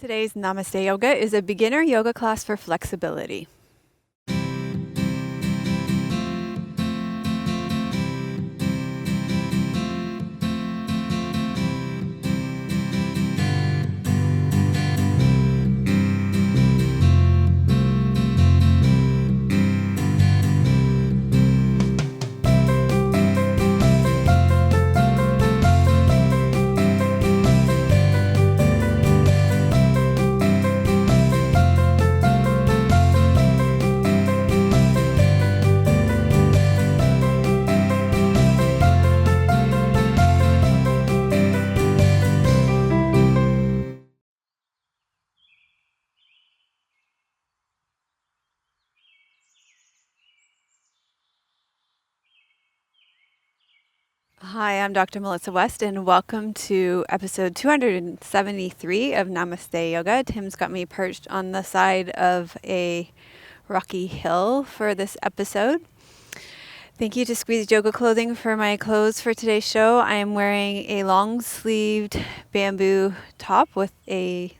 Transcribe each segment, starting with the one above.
Today's Namaste Yoga is a beginner yoga class for flexibility. Hi, I'm Dr. Melissa West, and welcome to episode 273 of Namaste Yoga. Tim's got me perched on the side of a rocky hill for this episode. Thank you to Squeezed Yoga Clothing for my clothes for today's show. I am wearing a long-sleeved bamboo top with the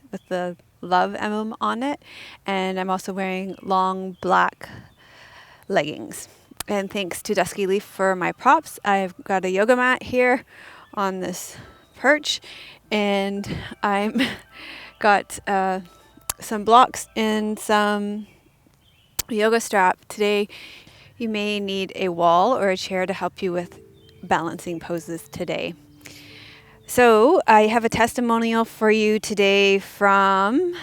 love emblem on it, and I'm also wearing long black leggings. And thanks to Dusky Leaf for my props. I've got a yoga mat here on this perch, and I'm got some blocks and some yoga strap. Today you may need a wall or a chair to help you with balancing poses today. So I have a testimonial for you today from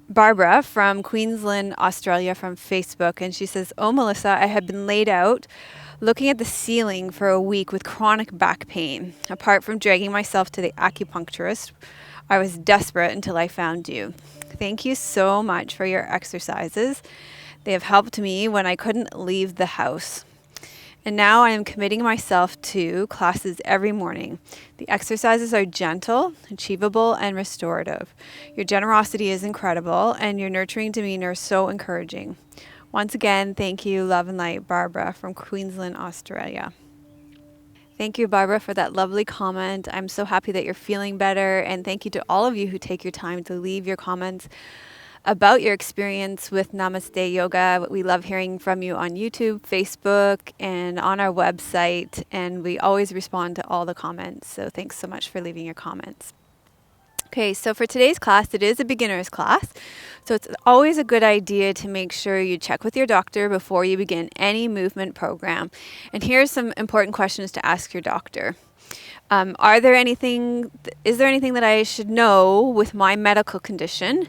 Barbara from Queensland, Australia, from Facebook, and she says, "Oh, Melissa, I have been laid out looking at the ceiling for a week with chronic back pain. Apart from dragging myself to the acupuncturist, I was desperate until I found you. Thank you so much for your exercises. They have helped me when I couldn't leave the house. And now I am committing myself to classes every morning. The exercises are gentle, achievable, and restorative. Your generosity is incredible, and your nurturing demeanor is so encouraging. Once again, thank you, love and light, Barbara from Queensland, Australia." Thank you, Barbara, for that lovely comment. I'm so happy that you're feeling better, and thank you to all of you who take your time to leave your comments about your experience with Namaste Yoga. We love hearing from you on YouTube, Facebook, and on our website, and we always respond to all the comments. So thanks so much for leaving your comments. Okay, so for today's class, it is a beginner's class. So it's always a good idea to make sure you check with your doctor before you begin any movement program. And here's some important questions to ask your doctor. Is there anything that I should know with my medical condition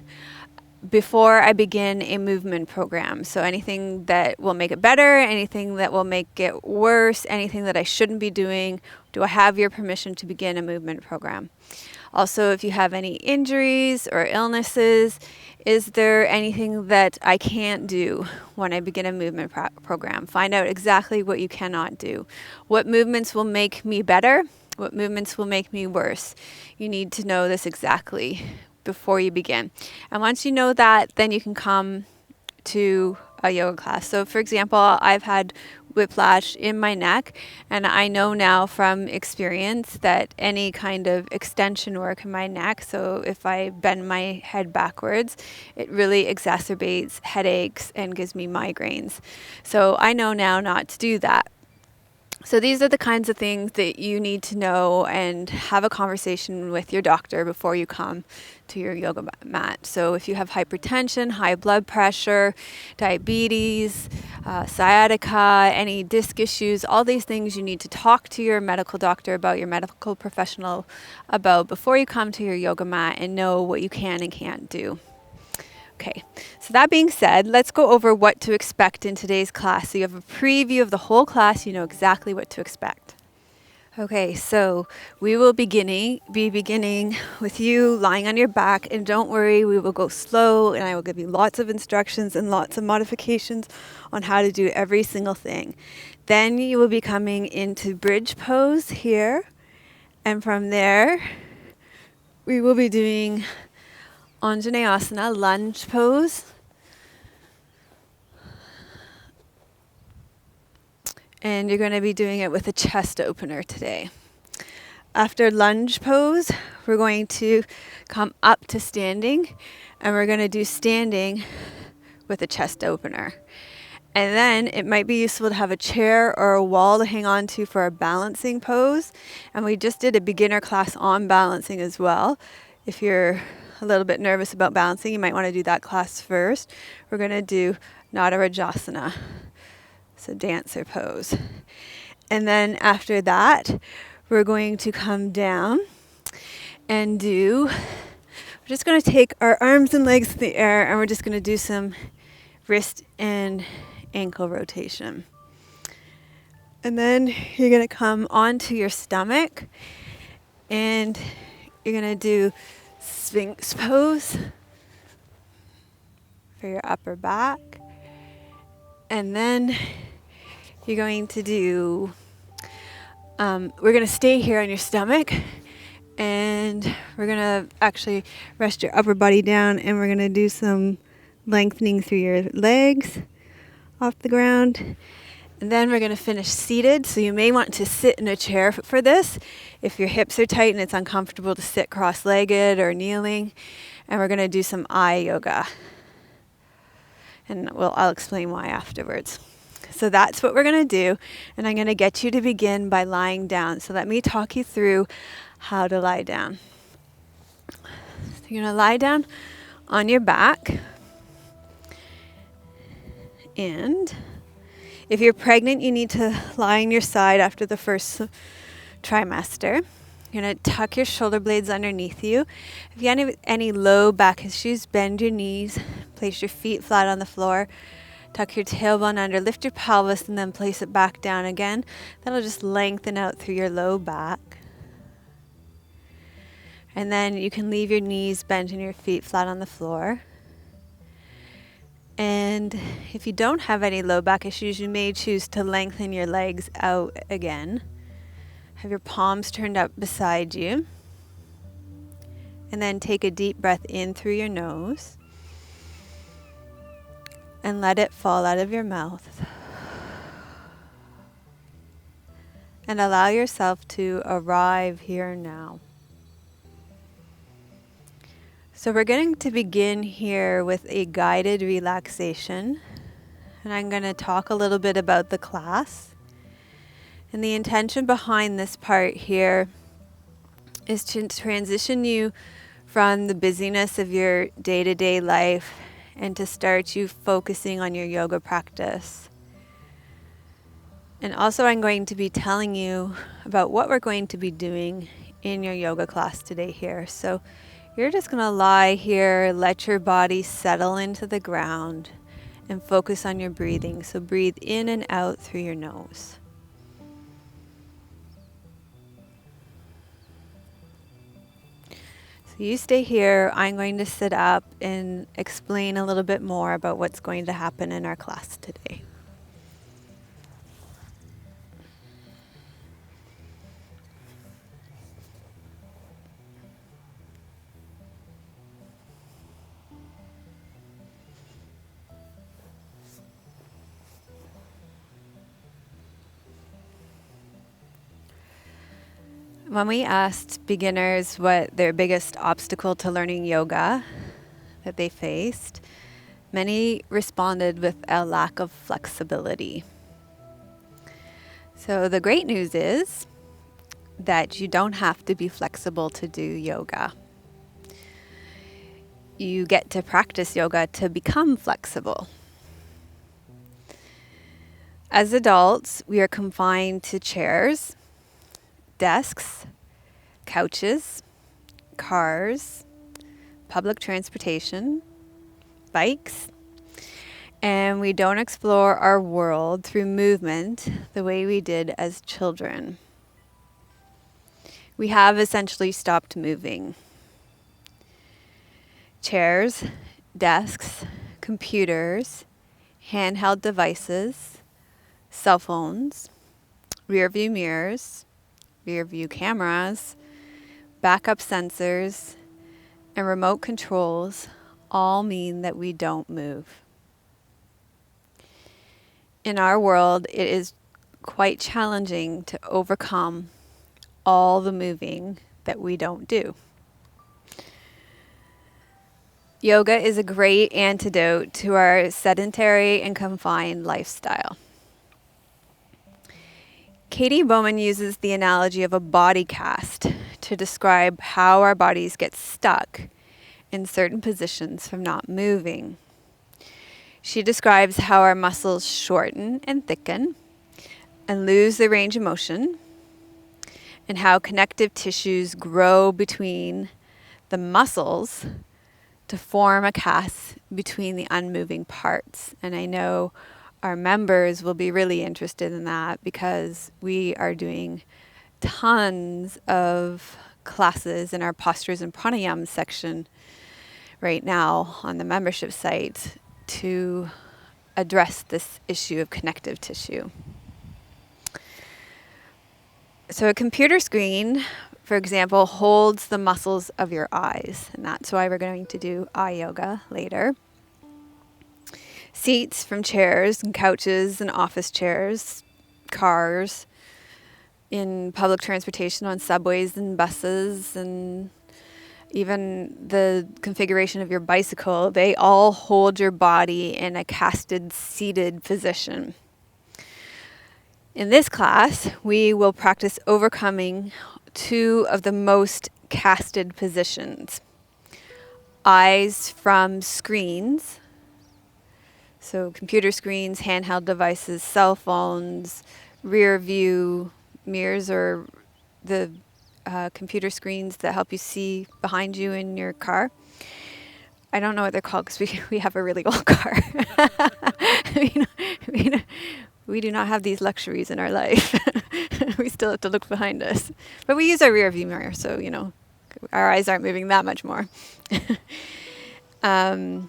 before I begin a movement program? So anything that will make it better, anything that will make it worse, anything that I shouldn't be doing. Do I have your permission to begin a movement program? Also, if you have any injuries or illnesses, is there anything that I can't do when I begin a movement program? Find out exactly what you cannot do. What movements will make me better? What movements will make me worse? You need to know this exactly before you begin. And once you know that, then you can come to a yoga class. So for example, I've had whiplash in my neck, and I know now from experience that any kind of extension work in my neck, so if I bend my head backwards, it really exacerbates headaches and gives me migraines. So I know now not to do that. So these are the kinds of things that you need to know and have a conversation with your doctor before you come to your yoga mat. So if you have hypertension, high blood pressure, diabetes, sciatica, any disc issues, all these things you need to talk to your medical doctor about, your medical professional about, before you come to your yoga mat and know what you can and can't do. Okay, so that being said, let's go over what to expect in today's class. So you have a preview of the whole class, you know exactly what to expect. Okay, so we will be beginning with you lying on your back, and don't worry, we will go slow, and I will give you lots of instructions and lots of modifications on how to do every single thing. Then you will be coming into bridge pose here, and from there, we will be doing Anjaneyasana, lunge pose. And you're going to be doing it with a chest opener today. After lunge pose, we're going to come up to standing, and we're going to do standing with a chest opener. And then it might be useful to have a chair or a wall to hang on to for a balancing pose. And we just did a beginner class on balancing as well. If you're a little bit nervous about balancing, you might want to do that class first. We're going to do Nadarajasana, so dancer pose. And then after that, we're going to come down and we're just going to take our arms and legs in the air, and we're just going to do some wrist and ankle rotation. And then you're going to come onto your stomach, and you're going to do Sphinx pose for your upper back. And then you're going to do, we're going to stay here on your stomach, and we're going to actually rest your upper body down, and we're going to do some lengthening through your legs off the ground. And then we're going to finish seated. So you may want to sit in a chair for this if your hips are tight and it's uncomfortable to sit cross-legged or kneeling. And we're going to do some eye yoga. And I'll explain why afterwards. So that's what we're going to do. And I'm going to get you to begin by lying down. So let me talk you through how to lie down. So you're going to lie down on your back. And if you're pregnant, you need to lie on your side after the first trimester. You're going to tuck your shoulder blades underneath you. If you have any low back issues, bend your knees, place your feet flat on the floor, tuck your tailbone under, lift your pelvis, and then place it back down again. That'll just lengthen out through your low back. And then you can leave your knees bent and your feet flat on the floor. And if you don't have any low back issues, you may choose to lengthen your legs out again. Have your palms turned up beside you. And then take a deep breath in through your nose. And let it fall out of your mouth. And allow yourself to arrive here now. So we're going to begin here with a guided relaxation, and I'm going to talk a little bit about the class. And the intention behind this part here is to transition you from the busyness of your day-to-day life and to start you focusing on your yoga practice. And also I'm going to be telling you about what we're going to be doing in your yoga class today here. So you're just going to lie here, let your body settle into the ground, and focus on your breathing. So breathe in and out through your nose. So you stay here. I'm going to sit up and explain a little bit more about what's going to happen in our class today. When we asked beginners what their biggest obstacle to learning yoga that they faced, many responded with a lack of flexibility. So the great news is that you don't have to be flexible to do yoga. You get to practice yoga to become flexible. As adults, we are confined to chairs, desks, couches, cars, public transportation, bikes, and we don't explore our world through movement the way we did as children. We have essentially stopped moving. Chairs, desks, computers, handheld devices, cell phones, rear view mirrors, rear view cameras, backup sensors, and remote controls all mean that we don't move. In our world, it is quite challenging to overcome all the moving that we don't do. Yoga is a great antidote to our sedentary and confined lifestyle. Katie Bowman uses the analogy of a body cast to describe how our bodies get stuck in certain positions from not moving. She describes how our muscles shorten and thicken and lose their range of motion, and how connective tissues grow between the muscles to form a cast between the unmoving parts. And I know our members will be really interested in that because we are doing tons of classes in our postures and pranayama section right now on the membership site to address this issue of connective tissue. So a computer screen, for example, holds the muscles of your eyes, and that's why we're going to do eye yoga later. Seats from chairs and couches and office chairs, cars, in public transportation on subways and buses, and even the configuration of your bicycle, they all hold your body in a casted, seated position. In this class, we will practice overcoming two of the most casted positions. Eyes from screens, so computer screens, handheld devices, cell phones, rear view mirrors, or the computer screens that help you see behind you in your car. I don't know what they're called because we have a really old car. We do not have these luxuries in our life. We still have to look behind us. But we use our rear view mirror, so, our eyes aren't moving that much more. And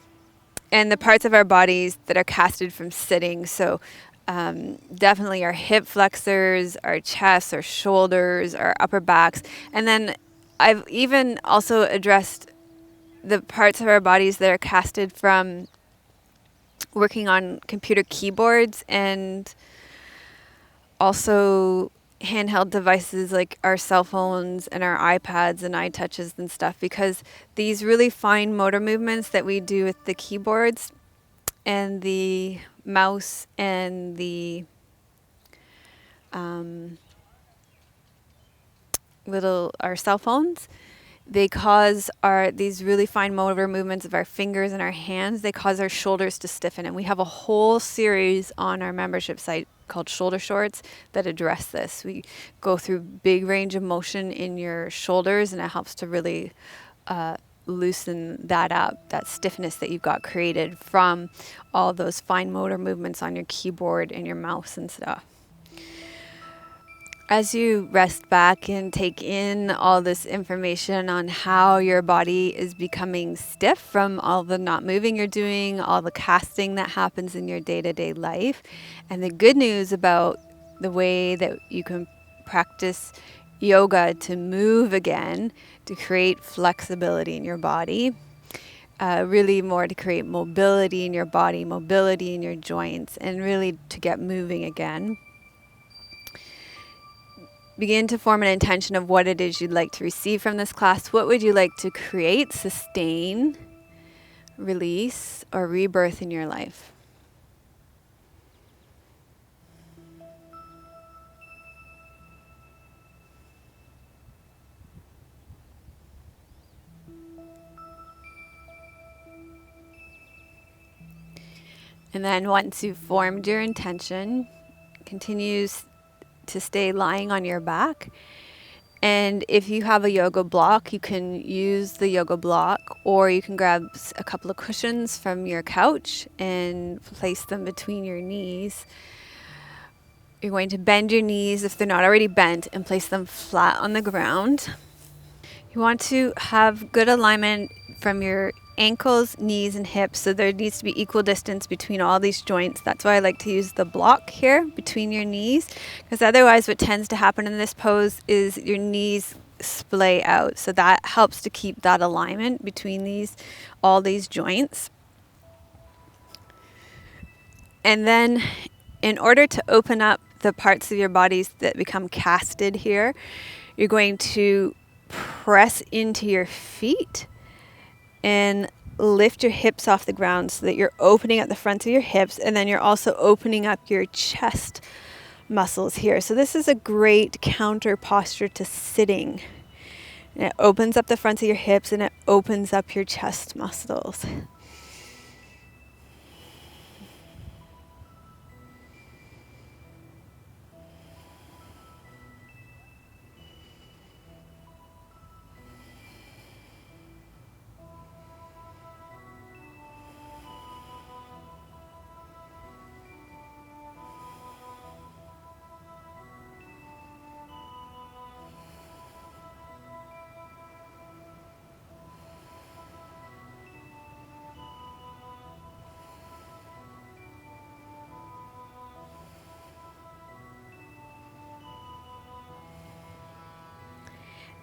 the parts of our bodies that are casted from sitting, so definitely our hip flexors, our chests, our shoulders, our upper backs. And then I've even also addressed the parts of our bodies that are casted from working on computer keyboards and also handheld devices like our cell phones and our iPads and iTouches and stuff, because these really fine motor movements that we do with the keyboards and the mouse and the our cell phones, they cause these really fine motor movements of our fingers and our hands, they cause our shoulders to stiffen. And we have a whole series on our membership site called Shoulder Shorts that address this. We go through big range of motion in your shoulders, and it helps to really loosen that up, that stiffness that you've got created from all those fine motor movements on your keyboard and your mouse and stuff. As you rest back and take in all this information on how your body is becoming stiff from all the not moving you're doing, all the casting that happens in your day-to-day life, and the good news about the way that you can practice yoga to move again, to create flexibility in your body, really more to create mobility in your body, mobility in your joints, and really to get moving again. Begin to form an intention of what it is you'd like to receive from this class. What would you like to create, sustain, release, or rebirth in your life? And then once you've formed your intention, continues to stay lying on your back. And if you have a yoga block, you can use the yoga block, or you can grab a couple of cushions from your couch and place them between your knees. You're going to bend your knees if they're not already bent and place them flat on the ground. You want to have good alignment from your ankles, knees, and hips, so there needs to be equal distance between all these joints. That's why I like to use the block here between your knees, because otherwise what tends to happen in this pose is your knees splay out. So that helps to keep that alignment between all these joints. And then in order to open up the parts of your bodies that become casted here, you're going to press into your feet and lift your hips off the ground so that you're opening up the front of your hips, and then you're also opening up your chest muscles here. So this is a great counter posture to sitting. And it opens up the front of your hips and it opens up your chest muscles.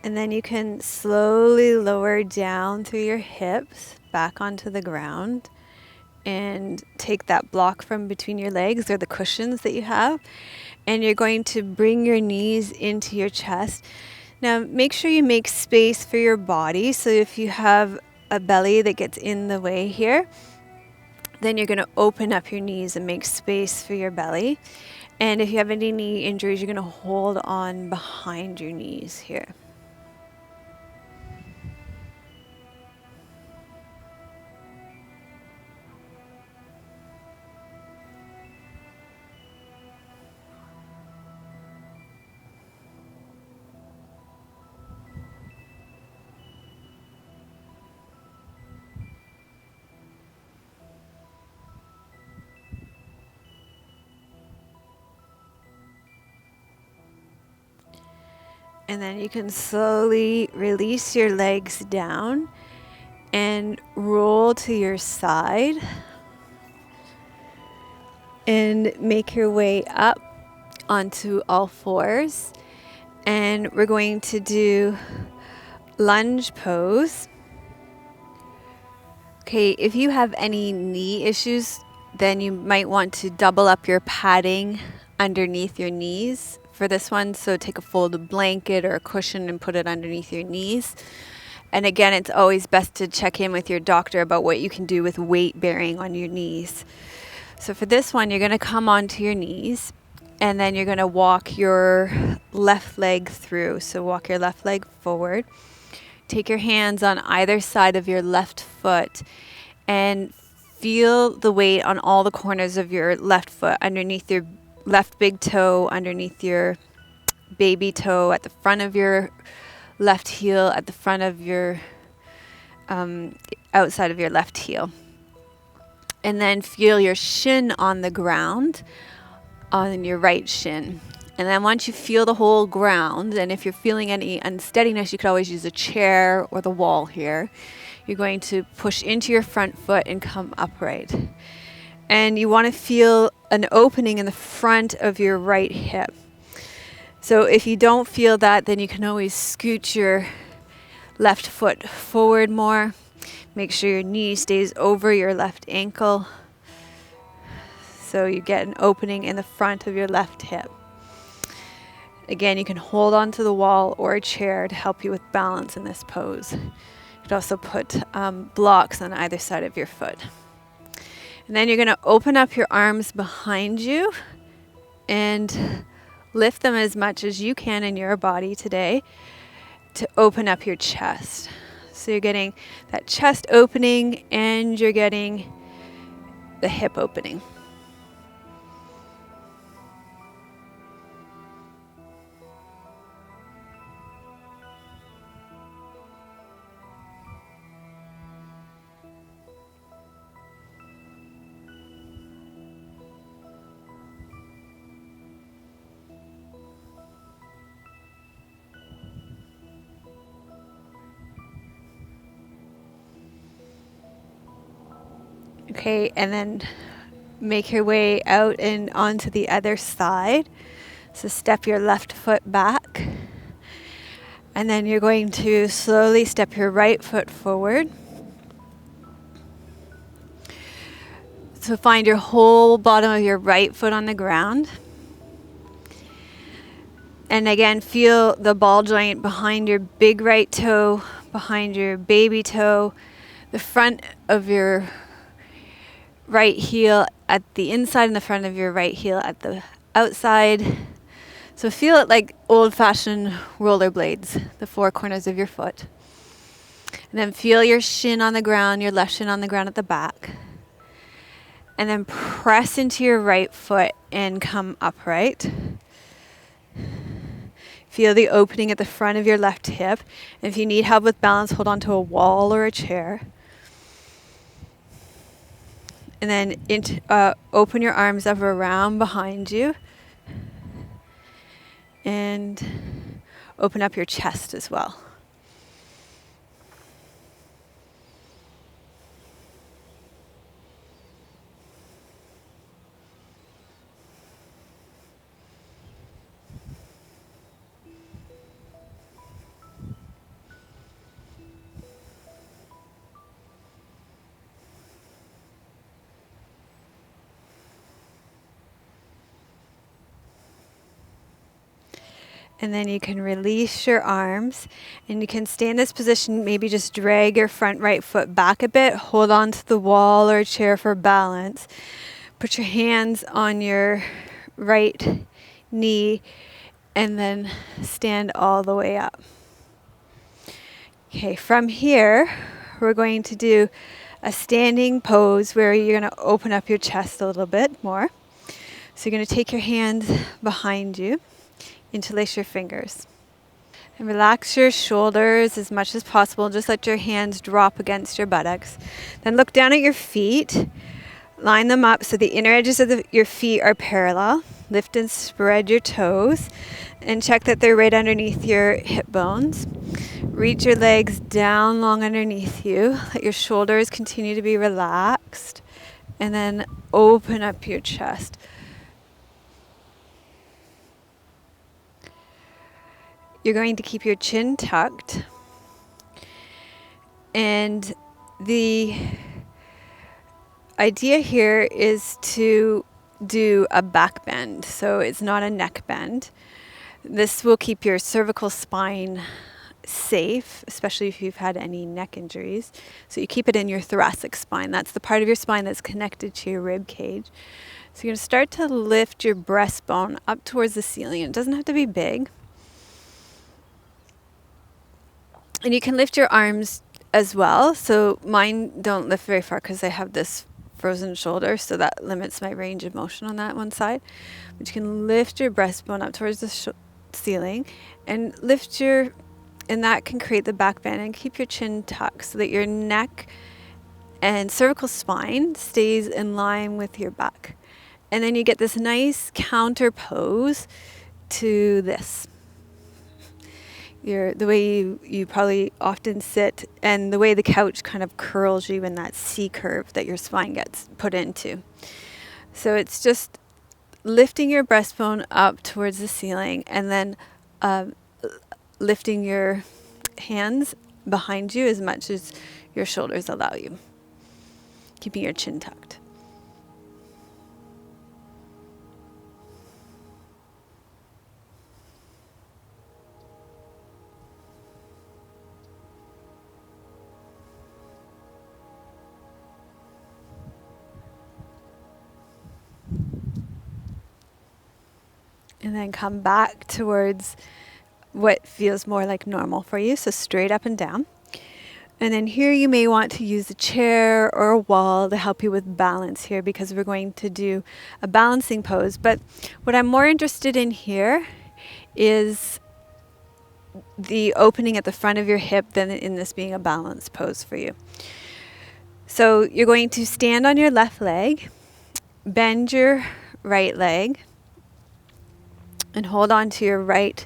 And then you can slowly lower down through your hips back onto the ground and take that block from between your legs or the cushions that you have. And you're going to bring your knees into your chest. Now make sure you make space for your body. So if you have a belly that gets in the way here, then you're going to open up your knees and make space for your belly. And if you have any knee injuries, you're going to hold on behind your knees here. And then you can slowly release your legs down and roll to your side and make your way up onto all fours. And we're going to do lunge pose. Okay, if you have any knee issues, then you might want to double up your padding underneath your knees for this one. So take a folded blanket or a cushion and put it underneath your knees. And again, it's always best to check in with your doctor about what you can do with weight bearing on your knees. So for this one, you're going to come onto your knees and then you're going to walk your left leg through. So walk your left leg forward. Take your hands on either side of your left foot and feel the weight on all the corners of your left foot, underneath your left big toe, underneath your baby toe, at the front of your left heel, at the front of your outside of your left heel. And then feel your shin on the ground, on your right shin. And then once you feel the whole ground, and if you're feeling any unsteadiness, you could always use a chair or the wall here. You're going to push into your front foot and come upright. And you want to feel an opening in the front of your right hip. So if you don't feel that, then you can always scoot your left foot forward more. Make sure your knee stays over your left ankle. So you get an opening in the front of your left hip. Again, you can hold onto the wall or a chair to help you with balance in this pose. You could also put blocks on either side of your foot. And then you're going to open up your arms behind you and lift them as much as you can in your body today to open up your chest. So you're getting that chest opening and you're getting the hip opening. Okay, and then make your way out and onto the other side. So step your left foot back. And then you're going to slowly step your right foot forward. So find your whole bottom of your right foot on the ground. And again, feel the ball joint behind your big right toe, behind your baby toe, the front of your right heel at the inside and the front of your right heel at the outside. So feel it like old-fashioned rollerblades, the four corners of your foot. And then feel your shin on the ground, your left shin on the ground at the back. And then press into your right foot and come upright. Feel the opening at the front of your left hip. And if you need help with balance, hold on to a wall or a chair. And then open your arms up around behind you. And open up your chest as well. And then you can release your arms and you can stay in this position, maybe just drag your front right foot back a bit, hold on to the wall or chair for balance. Put your hands on your right knee and then stand all the way up. Okay, from here, we're going to do a standing pose where you're going to open up your chest a little bit more. So you're going to take your hands behind you. Interlace your fingers. And relax your shoulders as much as possible. Just let your hands drop against your buttocks. Then look down at your feet. Line them up so the inner edges of your feet are parallel. Lift and spread your toes. And check that they're right underneath your hip bones. Reach your legs down long underneath you. Let your shoulders continue to be relaxed. And then open up your chest. You're going to keep your chin tucked. And the idea here is to do a back bend. So it's not a neck bend. This will keep your cervical spine safe, especially if you've had any neck injuries. So you keep it in your thoracic spine. That's the part of your spine that's connected to your rib cage. So you're going to start to lift your breastbone up towards the ceiling. It doesn't have to be big. And you can lift your arms as well. So mine don't lift very far because I have this frozen shoulder, so that limits my range of motion on that one side. But you can lift your breastbone up towards the ceiling and and that can create the back bend and keep your chin tucked so that your neck and cervical spine stays in line with your back. And then you get this nice counter pose to this. The way you probably often sit and the way the couch kind of curls you in that C curve that your spine gets put into. So it's just lifting your breastbone up towards the ceiling and then lifting your hands behind you as much as your shoulders allow you. Keeping your chin tucked. And then come back towards what feels more like normal for you. So straight up and down. And then here you may want to use a chair or a wall to help you with balance here because we're going to do a balancing pose. But what I'm more interested in here is the opening at the front of your hip than in this being a balance pose for you. So you're going to stand on your left leg, bend your right leg, and hold on to your right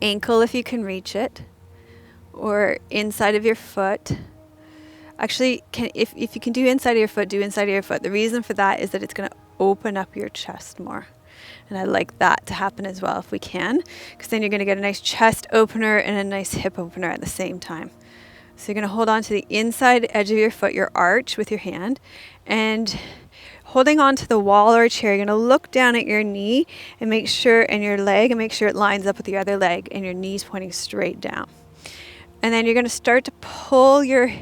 ankle if you can reach it, or inside of your foot. Actually, if you can do inside of your foot, do inside of your foot. The reason for that is that it's going to open up your chest more. And I like that to happen as well if we can, because then you're going to get a nice chest opener and a nice hip opener at the same time. So you're going to hold on to the inside edge of your foot, your arch, with your hand, and holding on to the wall or a chair, you're going to look down at your knee and make sure, and your leg, and make sure it lines up with the other leg and your knees pointing straight down. And then you're going to start to pull your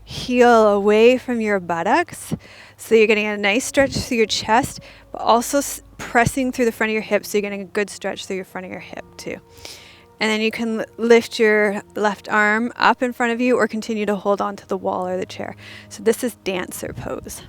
heel away from your buttocks. So you're getting a nice stretch through your chest, but also pressing through the front of your hips. So you're getting a good stretch through your front of your hip too. And then you can lift your left arm up in front of you or continue to hold on to the wall or the chair. So this is dancer pose.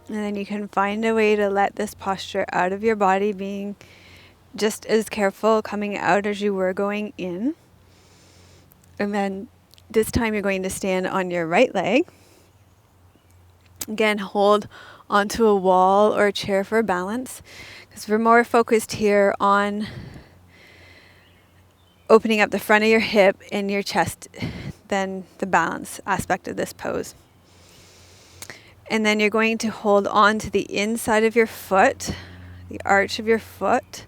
And then you can find a way to let this posture out of your body, being just as careful coming out as you were going in. And then this time you're going to stand on your right leg. Again, hold onto a wall or a chair for balance, because we're more focused here on opening up the front of your hip and your chest than the balance aspect of this pose. And then you're going to hold on to the inside of your foot, the arch of your foot,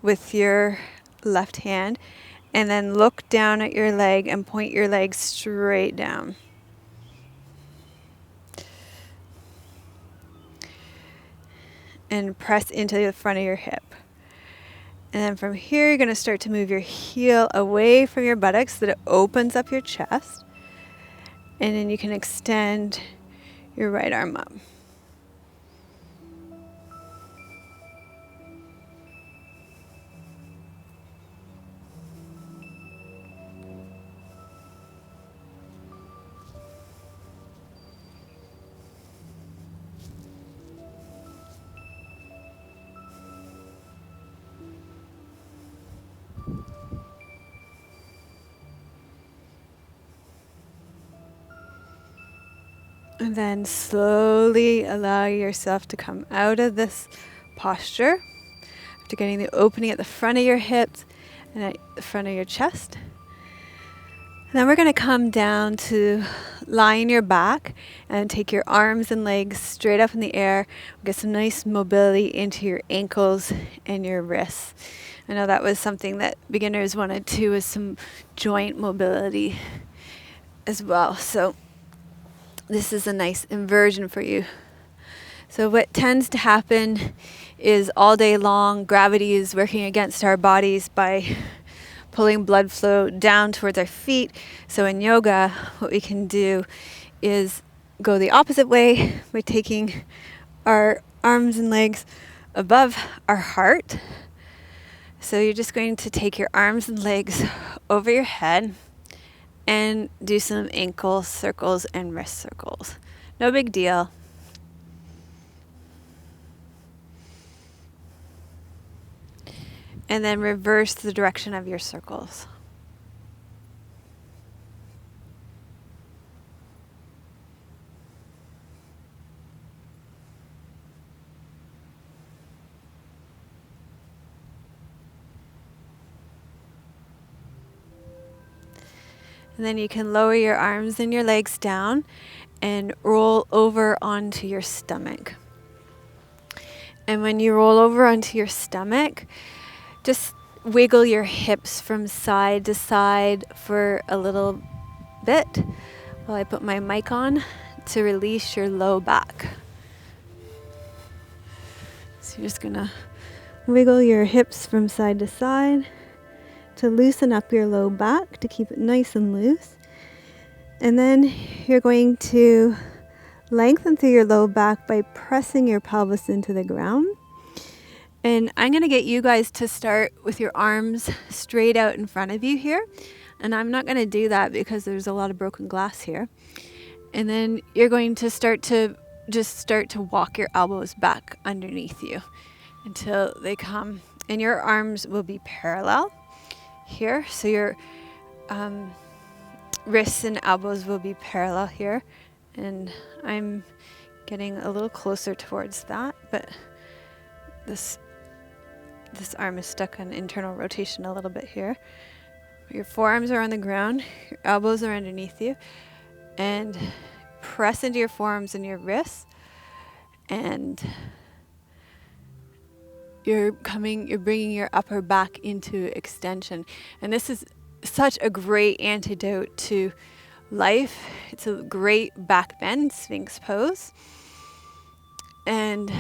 with your left hand, and then look down at your leg and point your leg straight down. And press into the front of your hip. And then from here, you're going to start to move your heel away from your buttocks so that it opens up your chest. And then you can extend your right arm up. And then slowly allow yourself to come out of this posture after getting the opening at the front of your hips and at the front of your chest. And then we're going to come down to lie in your back and take your arms and legs straight up in the air. Get some nice mobility into your ankles and your wrists. I know that was something that beginners wanted too, is some joint mobility as well. So this is a nice inversion for you. So what tends to happen is all day long, gravity is working against our bodies by pulling blood flow down towards our feet. So in yoga, what we can do is go the opposite way by taking our arms and legs above our heart. So you're just going to take your arms and legs over your head and do some ankle circles and wrist circles. No big deal. And then reverse the direction of your circles. And then you can lower your arms and your legs down and roll over onto your stomach. And when you roll over onto your stomach, just wiggle your hips from side to side for a little bit while I put my mic on to release your low back. So you're just gonna wiggle your hips from side to side to loosen up your low back, to keep it nice and loose. And then you're going to lengthen through your low back by pressing your pelvis into the ground. And I'm going to get you guys to start with your arms straight out in front of you here. And I'm not going to do that because there's a lot of broken glass here. And then you're going to start to walk your elbows back underneath you until they come. And your arms will be parallel here. So your wrists and elbows will be parallel here. And I'm getting a little closer towards that, but this arm is stuck on internal rotation a little bit here. Your forearms are on the ground, your elbows are underneath you, and press into your forearms and your wrists, and you're bringing your upper back into extension. And this is such a great antidote to life. It's a great back bend, Sphinx pose. And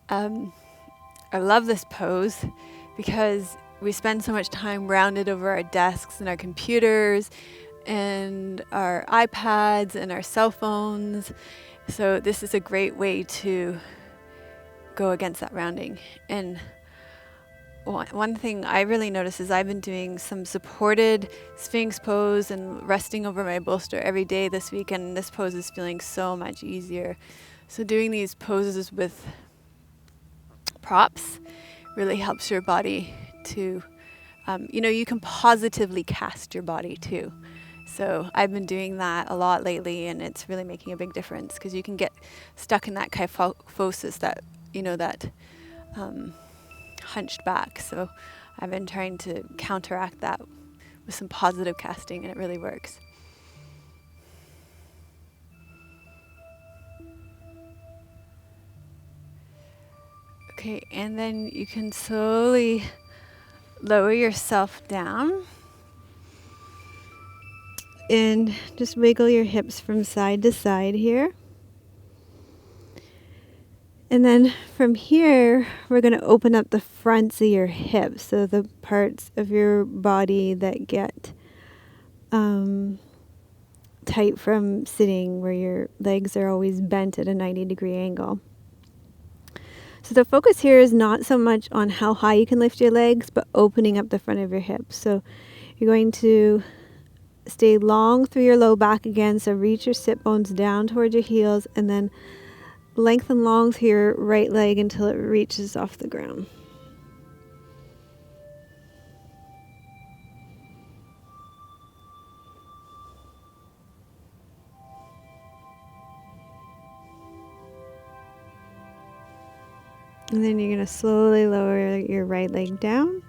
I love this pose because we spend so much time rounded over our desks and our computers and our iPads and our cell phones. So this is a great way to go against that rounding. And one thing I really notice is I've been doing some supported Sphinx pose and resting over my bolster every day this week, and this pose is feeling so much easier. So doing these poses with props really helps your body to, you can positively cast your body too. So I've been doing that a lot lately, and it's really making a big difference because you can get stuck in that kyphosis, that hunched back. So I've been trying to counteract that with some positive casting, and it really works. Okay, and then you can slowly lower yourself down and just wiggle your hips from side to side here. And then from here, we're going to open up the fronts of your hips, so the parts of your body that get tight from sitting, where your legs are always bent at a 90-degree angle. So the focus here is not so much on how high you can lift your legs, but opening up the front of your hips. So you're going to stay long through your low back again, so reach your sit bones down towards your heels, and then lengthen long through your right leg until it reaches off the ground. And then you're going to slowly lower your right leg down.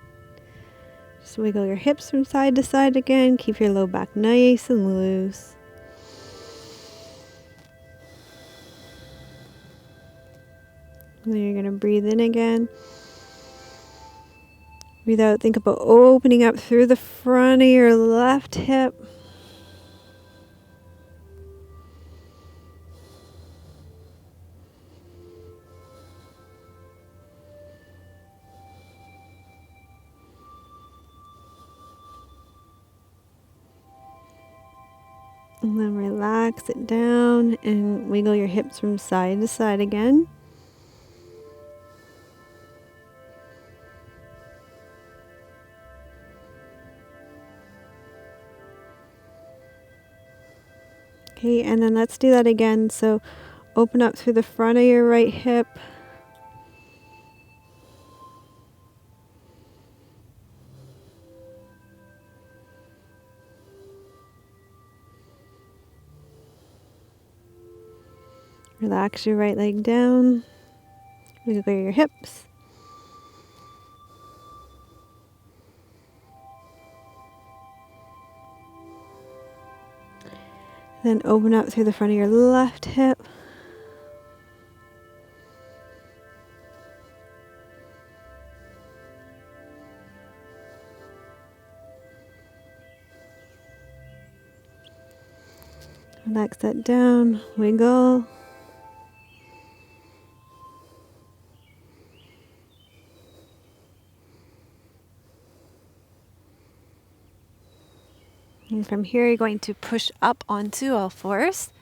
Just wiggle your hips from side to side again. Keep your low back nice and loose. And then you're going to breathe in again. Breathe out. Think about opening up through the front of your left hip. And then relax it down and wiggle your hips from side to side again. Okay, and then let's do that again. So open up through the front of your right hip. Relax your right leg down. Wiggle your hips. Then open up through the front of your left hip. Relax that down. Wiggle. And from here, you're going to push up onto all fours.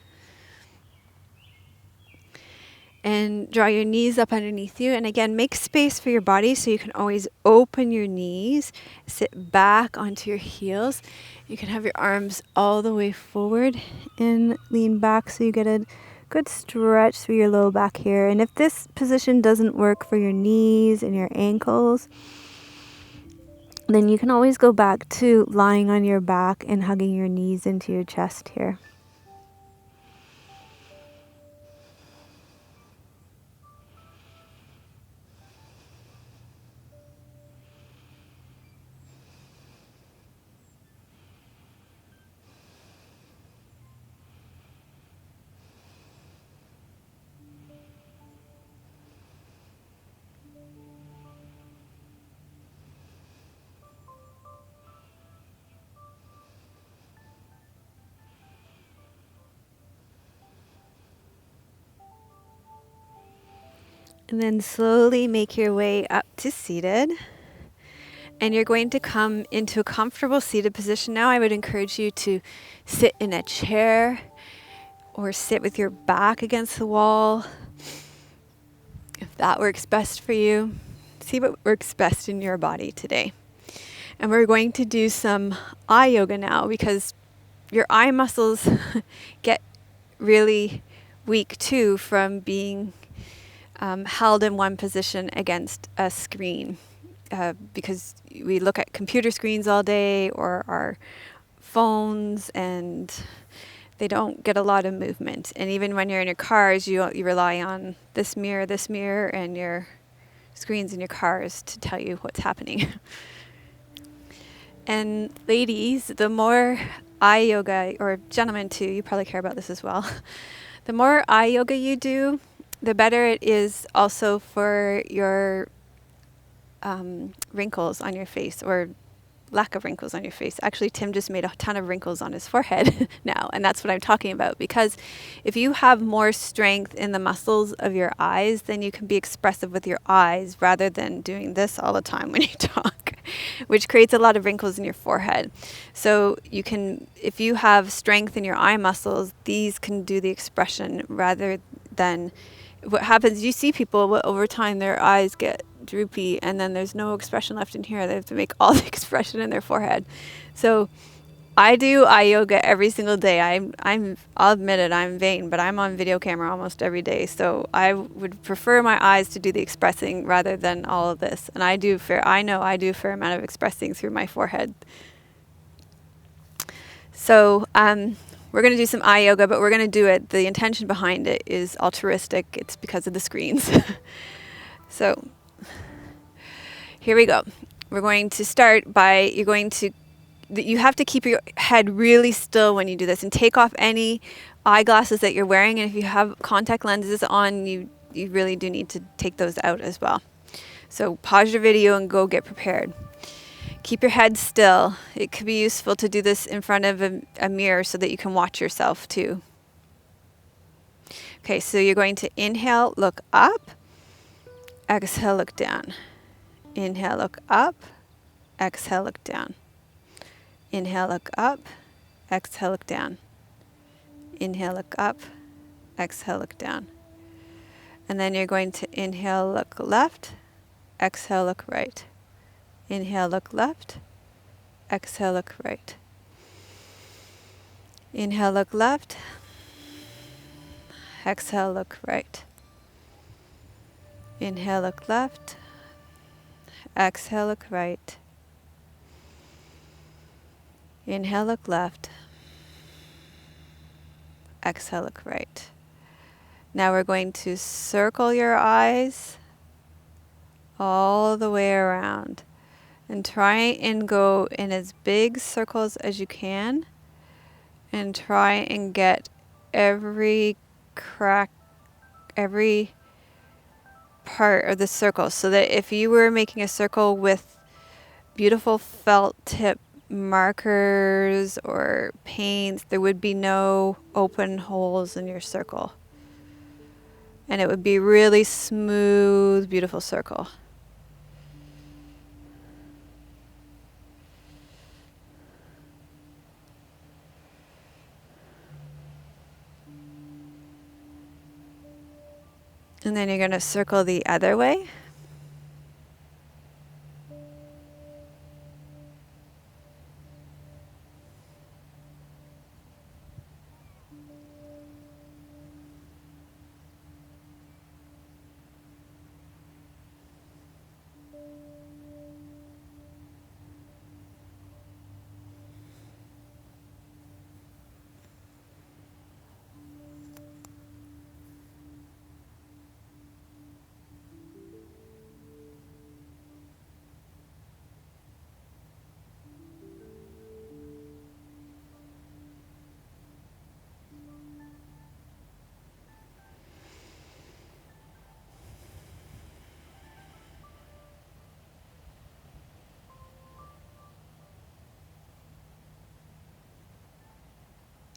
And draw your knees up underneath you. And again, make space for your body so you can always open your knees. Sit back onto your heels. You can have your arms all the way forward and lean back so you get a good stretch through your low back here. And if this position doesn't work for your knees and your ankles, then you can always go back to lying on your back and hugging your knees into your chest here. And then slowly make your way up to seated. And you're going to come into a comfortable seated position. Now I would encourage you to sit in a chair or sit with your back against the wall, if that works best for you. See what works best in your body today. And we're going to do some eye yoga now, because your eye muscles get really weak too from being held in one position against a screen. Because we look at computer screens all day or our phones, and they don't get a lot of movement. And even when you're in your cars, you rely on this mirror, and your screens in your cars to tell you what's happening. And ladies, the more eye yoga, or gentlemen too, you probably care about this as well. The more eye yoga you do, the better it is also for your wrinkles on your face, or lack of wrinkles on your face. Actually, Tim just made a ton of wrinkles on his forehead now, and that's what I'm talking about. Because if you have more strength in the muscles of your eyes, then you can be expressive with your eyes rather than doing this all the time when you talk, which creates a lot of wrinkles in your forehead. So you can, if you have strength in your eye muscles, these can do the expression rather than what happens. You see people over time, their eyes get droopy, and then there's no expression left in here. They have to make all the expression in their forehead. So I do eye yoga every single day. I'll admit it, I'm vain, but I'm on video camera almost every day. So I would prefer my eyes to do the expressing rather than all of this. And I know I do a fair amount of expressing through my forehead. So we're going to do some eye yoga, but we're going to do it. The intention behind it is altruistic. It's because of the screens. So here we go. We're going to start by, you have to keep your head really still when you do this, and take off any eyeglasses that you're wearing. And if you have contact lenses on, you really do need to take those out as well. So pause your video and go get prepared. Keep your head still. It could be useful to do this in front of a mirror so that you can watch yourself too. Okay, so you're going to inhale, look up. Exhale, look down. Inhale, look up. Exhale, look down. Inhale, look up. Exhale, look down. Inhale, look up. Exhale, look down. And then you're going to inhale, look left. Exhale, look right. Inhale, look left. Exhale, look right. Inhale, look left. Exhale, look right. Inhale, look left. Exhale, look right. Inhale, look left. Exhale, look right. Now we're going to circle your eyes all the way around. And try and go in as big circles as you can. And try and get every crack, every part of the circle. So that if you were making a circle with beautiful felt tip markers or paints, there would be no open holes in your circle. And it would be really smooth, beautiful circle. And then you're going to circle the other way.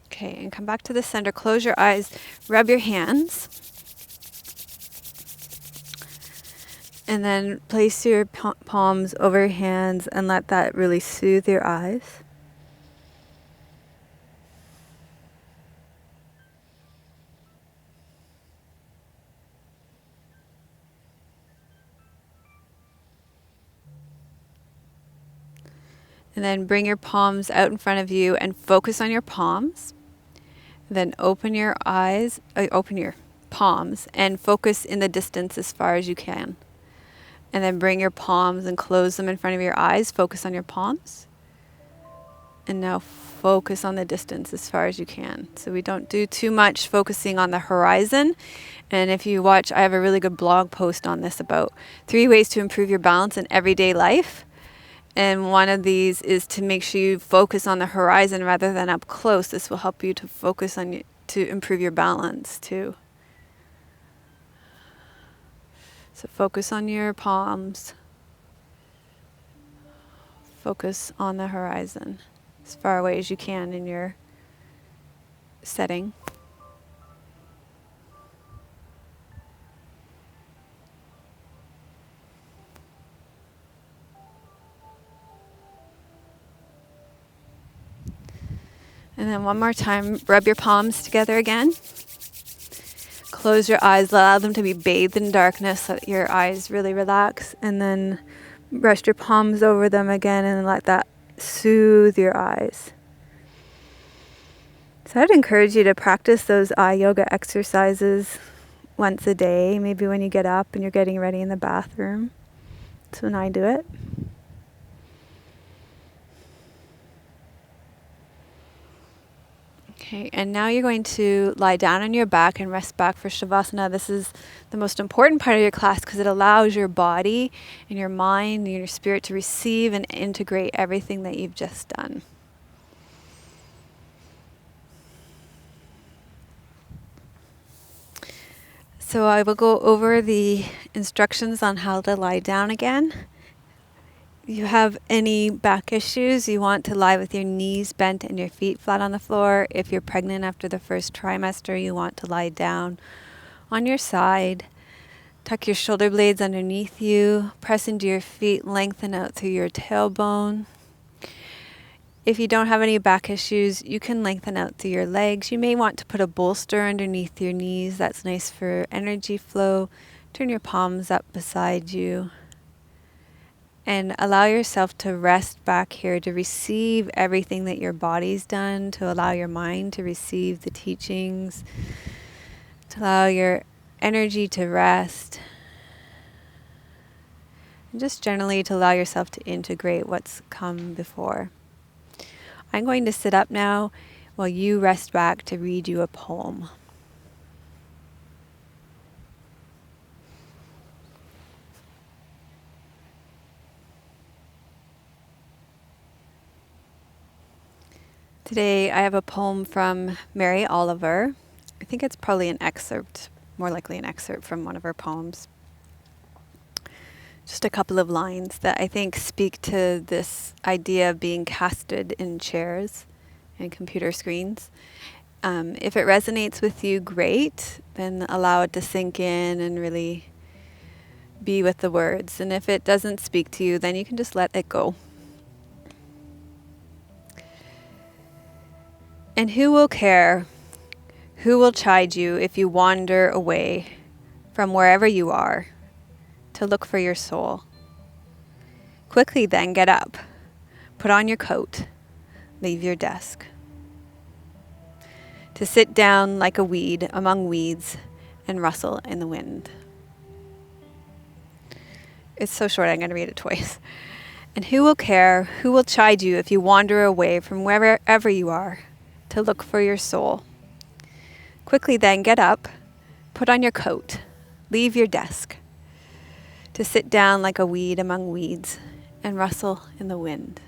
Okay, and come back to the center. Close your eyes. Rub your hands. And then place your palms over your hands and let that really soothe your eyes. And then bring your palms out in front of you and focus on your palms. Then open your eyes, open your palms and focus in the distance as far as you can. And then bring your palms and close them in front of your eyes. Focus on your palms. And now focus on the distance as far as you can. So we don't do too much focusing on the horizon. And if you watch, I have a really good blog post on this about 3 ways to improve your balance in everyday life. And one of these is to make sure you focus on the horizon rather than up close. This will help you to focus on to improve your balance too. So focus on your palms. Focus on the horizon as far away as you can in your setting. And then one more time, rub your palms together again. Close your eyes, allow them to be bathed in darkness so that your eyes really relax. And then rest your palms over them again and let that soothe your eyes. So I'd encourage you to practice those eye yoga exercises once a day, maybe when you get up and you're getting ready in the bathroom. That's when I do it. Okay, and now you're going to lie down on your back and rest back for Shavasana. This is the most important part of your class because it allows your body and your mind and your spirit to receive and integrate everything that you've just done. So I will go over the instructions on how to lie down again. If you have any back issues, you want to lie with your knees bent and your feet flat on the floor. If you're pregnant after the first trimester, you want to lie down on your side. Tuck your shoulder blades underneath you. Press into your feet, lengthen out through your tailbone. If you don't have any back issues, you can lengthen out through your legs. You may want to put a bolster underneath your knees. That's nice for energy flow. Turn your palms up beside you. And allow yourself to rest back here, to receive everything that your body's done, to allow your mind to receive the teachings, to allow your energy to rest, and just generally to allow yourself to integrate what's come before. I'm going to sit up now while you rest back to read you a poem. Today I have a poem from Mary Oliver. I think it's probably an excerpt, more likely an excerpt from one of her poems. Just a couple of lines that I think speak to this idea of being casted in chairs and computer screens. If it resonates with you, great, then allow it to sink in and really be with the words. And if it doesn't speak to you, then you can just let it go. And who will care? Who will chide you if you wander away from wherever you are to look for your soul? Quickly then get up, put on your coat, leave your desk. To sit down like a weed among weeds and rustle in the wind. It's so short, I'm going to read it twice. And who will care? Who will chide you if you wander away from wherever you are to look for your soul? Quickly then get up, put on your coat, leave your desk. To sit down like a weed among weeds and rustle in the wind.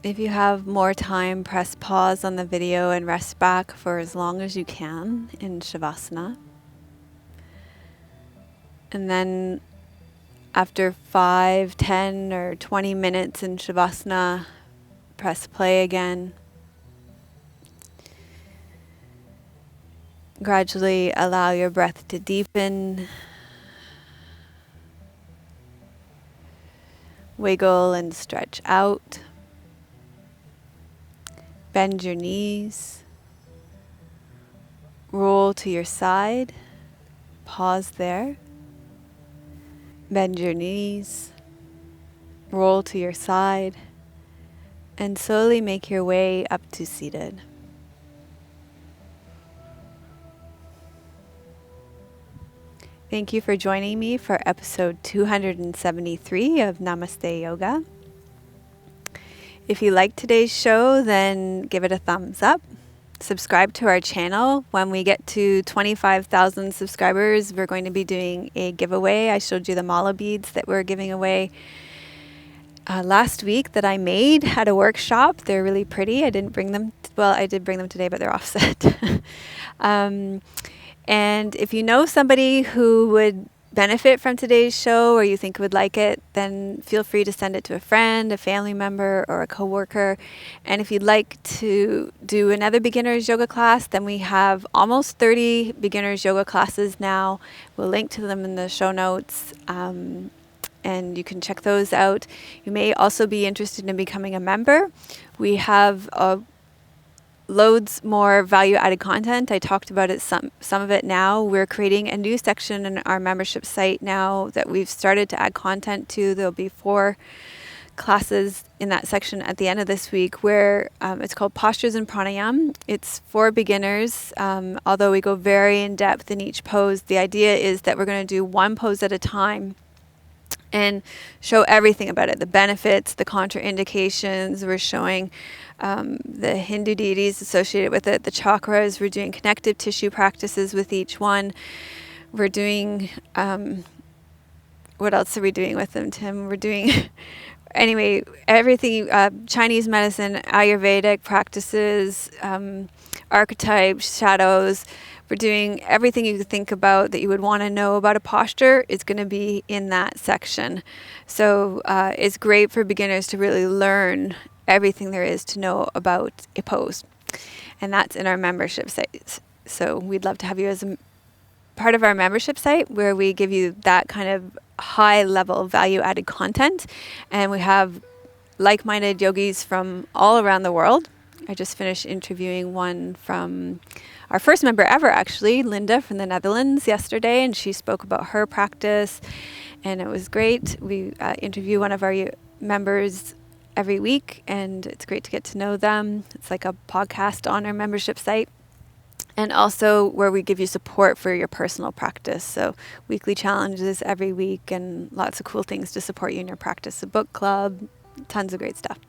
If you have more time, press pause on the video and rest back for as long as you can in Shavasana. And then after 5, 10, or 20 minutes in Shavasana, press play again. Gradually allow your breath to deepen. Wiggle and stretch out. Bend your knees. Roll to your side. Pause there. Bend your knees. Roll to your side. And slowly make your way up to seated. Thank you for joining me for episode 273 of Namaste Yoga. If you liked today's show, then give it a thumbs up. Subscribe to our channel. When we get to 25,000 subscribers, we're going to be doing a giveaway. I showed you the mala beads that we're giving away last week that I made at a workshop. They're really pretty. I didn't bring them. I did bring them today, but they're offset. And if you know somebody who would benefit from today's show or you think would like it, then feel free to send it to a friend, a family member, or a coworker. And if you'd like to do another beginner's yoga class, then we have almost 30 beginner's yoga classes now. We'll link to them in the show notes. And you can check those out. You may also be interested in becoming a member. We have loads more value-added content. I talked about it, some of it now. We're creating a new section in our membership site now that we've started to add content to. There'll be 4 classes in that section at the end of this week where it's called Postures and Pranayam. It's for beginners, although we go very in-depth in each pose. The idea is that we're going to do one pose at a time and show everything about it, the benefits, the contraindications. We're showing the Hindu deities associated with it, the chakras. We're doing connective tissue practices with each one. We're doing, what else are we doing with them, Tim? We're doing, anyway, everything, Chinese medicine, Ayurvedic practices, archetypes, shadows. We're doing everything you could think about that you would want to know about a posture is going to be in that section. So it's great for beginners to really learn everything there is to know about a pose. And that's in our membership site. So we'd love to have you as a part of our membership site where we give you that kind of high level value added content. And we have like-minded yogis from all around the world. I just finished interviewing one from our first member ever, actually, Linda from the Netherlands yesterday, and she spoke about her practice, and it was great. We interview one of our members every week, and it's great to get to know them. It's like a podcast on our membership site, and also where we give you support for your personal practice. So weekly challenges every week, and lots of cool things to support you in your practice. A book club, tons of great stuff.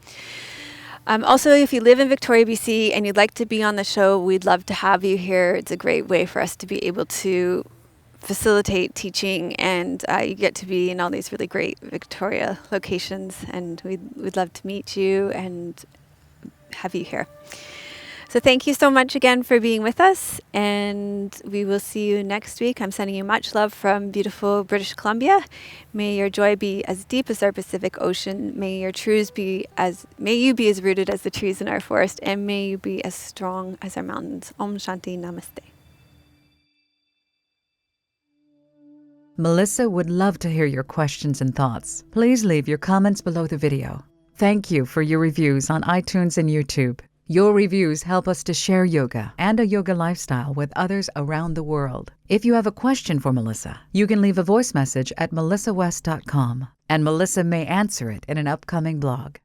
Also, if you live in Victoria, BC, and you'd like to be on the show, we'd love to have you here. It's a great way for us to be able to facilitate teaching, and you get to be in all these really great Victoria locations, and we'd love to meet you and have you here. So thank you so much again for being with us, and we will see you next week. I'm sending you much love from beautiful British Columbia. May your joy be as deep as our Pacific Ocean. May you be as rooted as the trees in our forest, and may you be as strong as our mountains. Om Shanti Namaste. Melissa would love to hear your questions and thoughts. Please leave your comments below the video. Thank you for your reviews on iTunes and YouTube. Your reviews help us to share yoga and a yoga lifestyle with others around the world. If you have a question for Melissa, you can leave a voice message at melissawest.com, and Melissa may answer it in an upcoming blog.